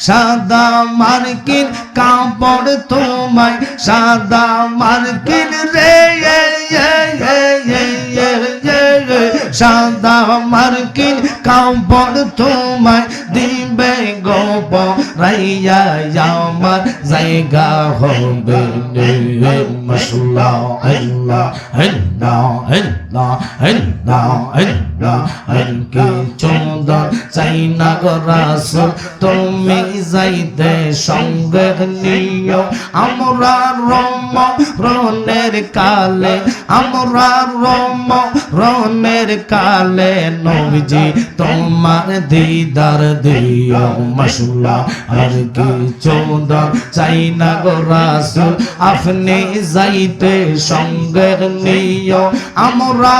সাদা মার্কিন কাপড় তোমায় সাদা মার্কিন রে সাদা মার্কিন কাপড় তোমায় দিবে গোপ রাইয়া আমার জায়গা হবে মশলা আল্লাহ আল্লাহ আল্লাহ আল্লাহ আল্লাহ আলকি চন্দন চাই না গো রাসূল তুমি যাইতে সঙ্গে নিও আমরা রমণের কালে আমরা রমণের কালে নবীজি তোমার দিদার দিও মশলা আর কি চন্দন চাই না গো রাসূল আপনি যাইতে সঙ্গে নিও আমরা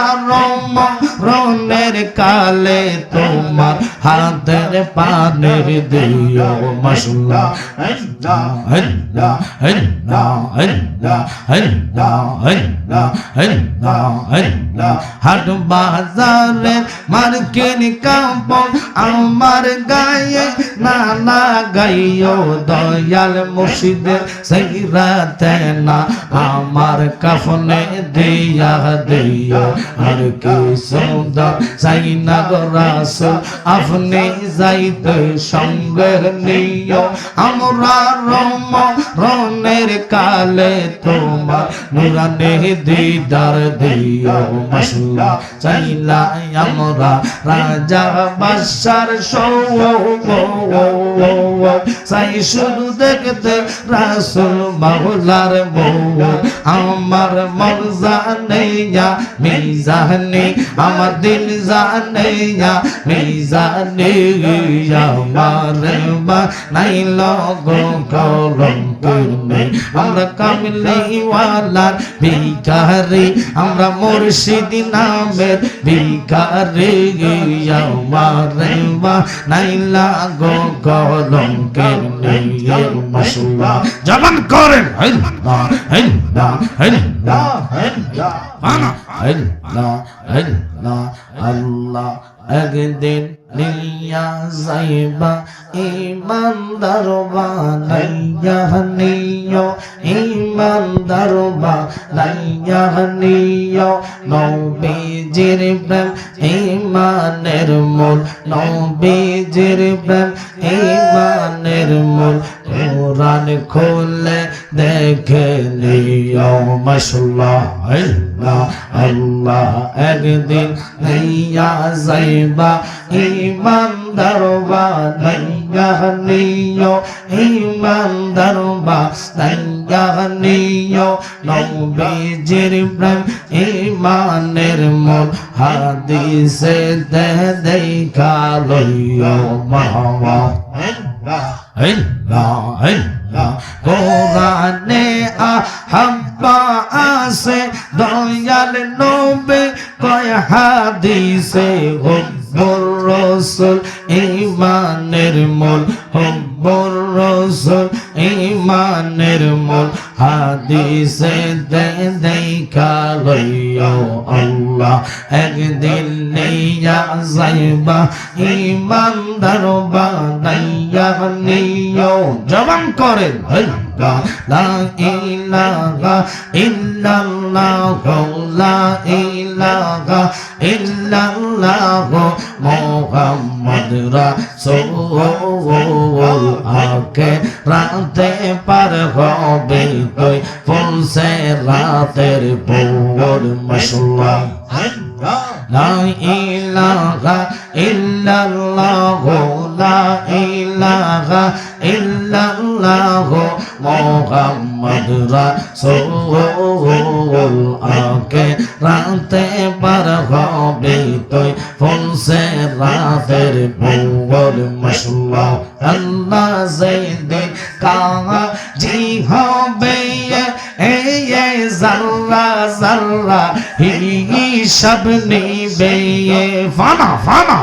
রমণের কালে তোমার হাতের পানের দিও মশলা আল্লাহ আল্লাহ আল্লাহ আল্লাহ আল্লাহ আল্লাহ আল্লাহ আল্লাহ হাট বাজারে মার্কিন কাপড় আমার গায়ে না লাগাইও দয়াল মুর্শিদের সিরাতে না আমার কাফনে দিয়া দিও আর কি সুন্দর চাই না গো রাসূল আপনি যাইতে সঙ্গে নিও আমরা রমণের কালে তোমার নুরানে দিদার দিও মশলা চাইলা আমরা রাজা বাদশার চাই শুধু দেখতে রাসূল মাওলার বউ আমার মন জানেয়া মিজানে আমার দিল জানেয়া মিজানে আমার বা নাই লগো কলম করবে আমরা কামলি ওয়ালার ভিখারি আমরা মুর্শিদ নামের ভিখারি আমার বা নাই লগো কলম করবে মশলা জবান করেন আল্লাহ আল্লাহ আল্লাহ আল্লাহ আল্লাহ আল্লাহ আল্লাহ একদিন নিয়া যাইবা ইমানদার বানাইয়া নিও ইমানদার বানাইয়া নিও নবীজির প্রেম ইমানের মূল নবীজির প্রেম ইমানের মূল কোরআন খুলে দেখে নিও মশলা আল্লাহ আল্লাহ একদিন নিয়া যাইবা ইমানদার বানাইয়া নিও ইমানদার বানাইয়া নিও নবীজির প্রেম ইমানের মূল হাদিসে দেখা লইও মাওয়া কোরআনে আহাব্বা আছে দয়াল নবী কয় হাদিসে হুব্বুর রাসূল ঈমানের মূল হুব্বুর রাসূল ঈমানের মূল হাদিসে দেখা লইও আল্লাহ একদিন নিয়া যাইবা ঈমানদার বানাইয়া নিও জবান করেন লা ইলাহা ইল্লাল্লাহ লা ইলাহা ইল্লাল্লাহ মুহাম্মদ রাসূল আকে রাতে পার হবে তুই ফুলসে রাতের পর মশলা লা ইলাহা ইল্লাল্লাহ লা ইলাহা ইল্লাল্লাহ মুহাম্মদ রাসূল আকে রাতে পার হবে তুই ফুলসে রাতের পর মশলা আল্লাহ যেদিন কাজী হবে এই জাররা জাররা হিসাব নিবে ফানা ফানা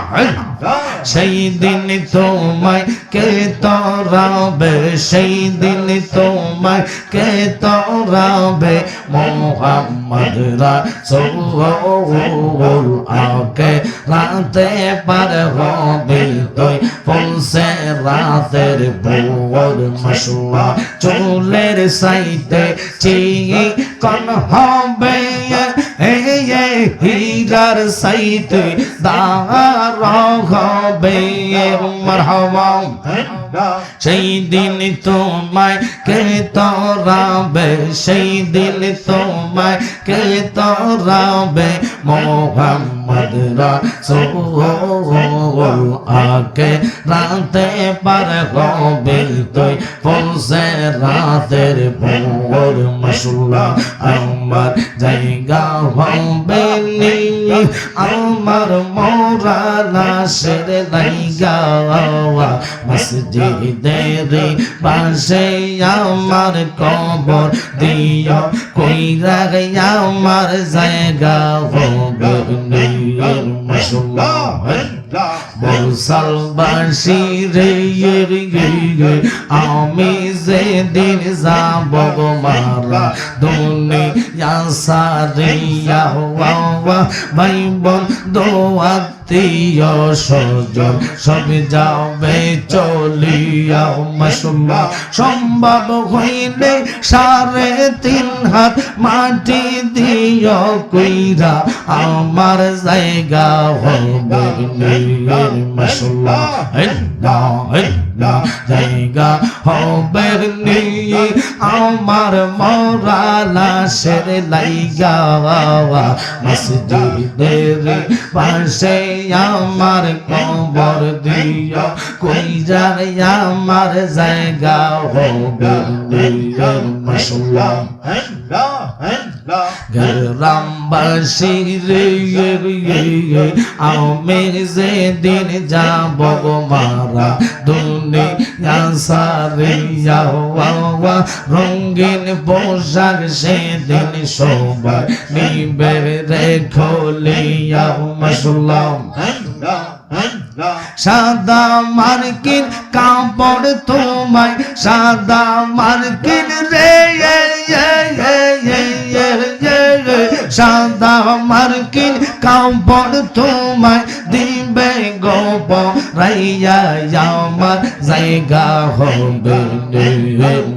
সেই দিন তোমায় কে তরাবে সেই দিন তোমায় কে তরাবে মোহাম্মদ রাসূল আকে রাতে পার হবে তুই পৌঁছে রাতের ভোর মাশাআল্লাহ চুলের সাইতে চিকন হবে হীরার সাইতে দার হবে মারহাবা সেই দিন তোমায় কে তরাবে সেই দিন তোমায় কে তরাবে মোহাম্মদ রাসূল আকে রাতে পার হবে তুই পৌঁছে রাতের ভোর মাশাআল্লাহ আমার জায়গা হবে আমার মোরা লাশের লাইগা মসজিদের পাশে আমার কবর দিও কইরা আমার জায়গা হবে মাশাআল্লাহ মুসলমানসি রে আমি যেদিন যাব মারা দুনিয়া সারিয়া ভাই বন্ধু আত্মীয় স্বজন সব যাবে চলিয়া মাশাআল্লাহ সম্ভব হইলে 3.5 হাত মাটি দিও কইরা আমার জায়গা হবে মাশাআল্লাহ জায়গা হবে আমার মোরা লাশের লাইগা মসজিদের পাশে আমার কবর দিও কইরা আমার জায়গা হবে মাশাআল্লাহ গ্রামবাসী রে আমি যেদিন যাব মারা দুনিয়া সারিয়া রঙিন পোশাক সেদিন সবাই নিবে রে খলিয়া মাশাআল্লাহ সাদা মার্কিন কাপড় তোমায় সাদা মার্কিন রে সাদা মার্কিন কাপড় তোমায় দিবে গোপ রাইয়া আমার জায়গা হবে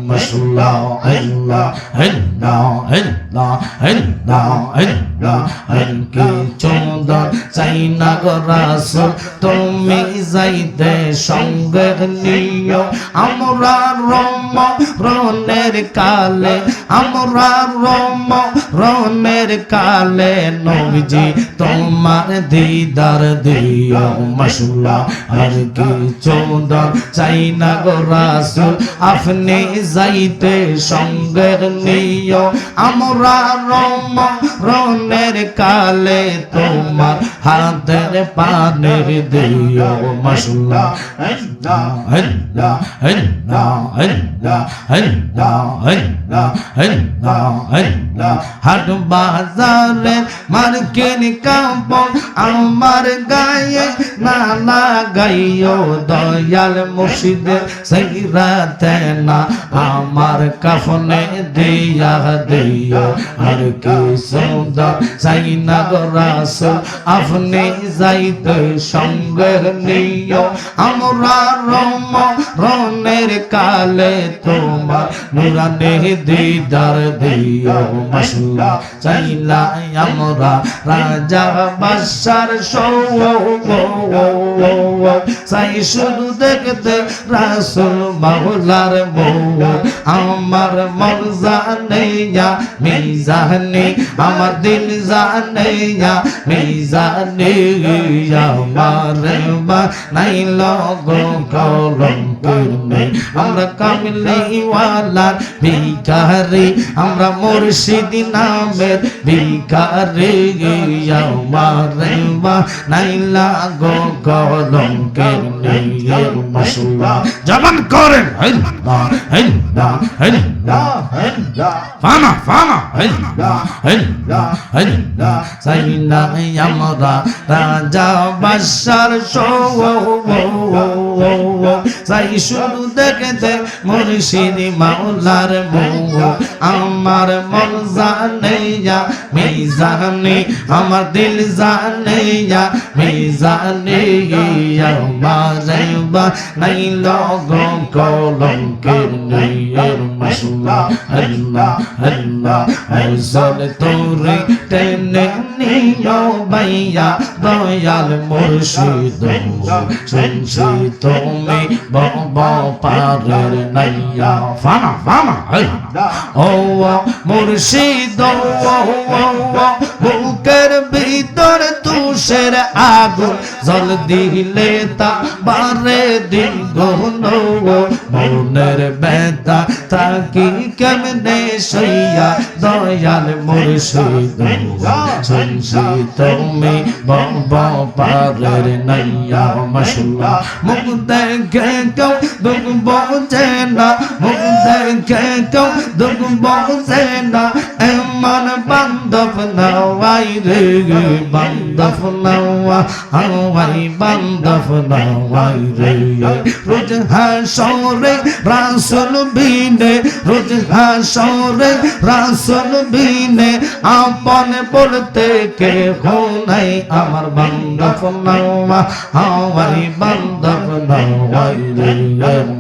মাশাআল্লাহ আল্লাহ আল্লাহ আল্লাহ আল্লাহ আল্লাহ আনকি চন্দন চাই না গো রাসূল তুমি যাইতে সঙ্গে নিও আমরা রমণের কালে আমরা রমণের কালে নবীজি তোমার দিদার দিও মাশাআল্লাহ আর কি চন্দন চাই না গো রাসূল আপনি যাইতে সঙ্গে নিও আমরা রমণের কালে তোমার হাতের পানে দিও মাশাআল্লাহ আল্লাহ আল্লাহ আল্লাহ আল্লাহ আল্লাহ আল্লাহ আল্লাহ আল্লাহ হাট বাজারে মার্কিন কাপড় আমার গায়ে না লাগাইও দয়াল মুর্শিদের সৈরাতে না আমার কাফনে দিয়া দিও আর কি সুন্দর চাই না গো রাসূল আপনি যাইতে সঙ্গে নিও আমরা রমণের কালে তোমার নুরানে দিদার দিও মাশাআল্লাহ চাইলা আমরা রাজা বাদশার চাই শুধু দেখতে রাসূল মাওলার বউ আমার মন জানে মিজানে আমার দিল জানে মিজানে আমার বানাইল গো কলঙ্কের আমরা কামলিওয়ালার ভিখারি আমরা মুর্শিদ নামের ভিখারি আমারে বানাইলা গো কলঙ্কের নীর মাশাআল্লাহ জবান করেন আল্লাহ আল্লাহ আল্লাহ ফানা ফানা আল্লাহ আল্লাহ আল্লাহ সাইনা আমরা রাজা বাদশার সাই শুধু দেখতে মুর্শিদ মাওলার মুখ আমার মন জানে মিজানে আমার দিল জানে মিজানে আমারে বানাইলা গো কলঙ্কের নীর মাশাআল্লাহ আল্লাহ আল্লাহ আইসল তোরে টেনে নিও বাইয়া দয়াল মুর্শিদ শুনছি তুমি বাবা পারের নাইয়া ফানা ফানা ও মুর্শিদ বুকের ভিতর তুষের আগুন জল দিলে তা বারে দ্বিগুণ মনের ব্যথা তাকি কেমনে সইয়া দয়াল মুর্শিদ শুনছি তুমি বাবা পারের নাইয়া মাশাআল্লাহ মুখ দেখে কেউ দুঃখ বোঝে না মুখ দেখে কেউ দুঃখ বোঝে না এমন বান্ধব নওয়াই রে বান্ধব নওয়া হাওয়াই বান্ধব নওয়াই রে রোজ হাসরে রাসূল বিনে রোজ হাসরে রাসূল বিনে আপন বলতে কে নাই আমার বান্ধব নওয়া হাওয়াই বান্ধব নওয়াই রে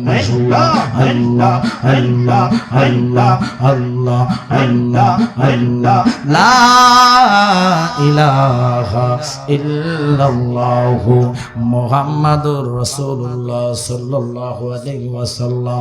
মাশাআল্লাহ আল্লাহ আল্লাহ আল্লাহ আল্লাহ আল্লাহ আল্লাহ লা ইলাহা ইল্লাল্লাহু মুহাম্মাদুর রাসূলুল্লাহ সাল্লাল্লাহু আলাইহি ওয়াসাল্লাম।